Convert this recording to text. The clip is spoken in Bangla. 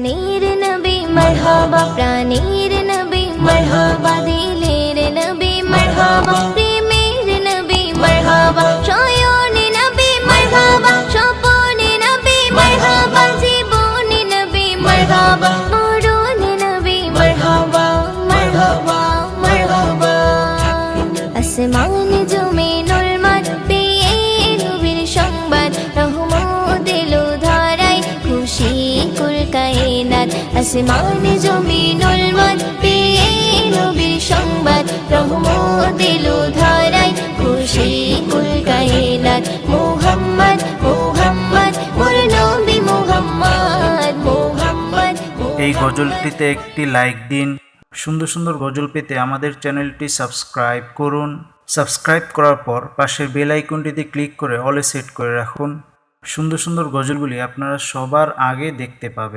জানের নবী মারহাবা, প্রাণের নবী মারহাবা, দিলের নবী মারহাবা, প্রেমের নবী মারহাবা, শয়নে নবী মারহাবা, স্বপনে নবী মারহাবা, জীবনে নবী মারহাবা, মরণে নবী মারহাবা, মারহাবা, মারহাবা। আসমান জমিনুল মান পেয়ে নবীর সংবাদ, রহমত এলো ধারায়, খুশি কুল কায়নাত। আসমান জমিনুল মান পেয়ে নবীর সংবাদ, রহমত এলো ধারায়, খুশি কুল কায়নাত। মুহাম্মদ মুহাম্মদ মোর নবী মুহাম্মদ, মুহাম্মদ। এই গজলটিতে একটি লাইক দিন। সুন্দর সুন্দর গজল পেতে আমাদের চ্যানেলটি সাবস্ক্রাইব করুন। সাবস্ক্রাইব করার পর পাশের বেল আইকনটিতে ক্লিক করে অলে সেট করে রাখুন। সুন্দর সুন্দর গজলগুলি আপনারা সবার আগে দেখতে পাবেন।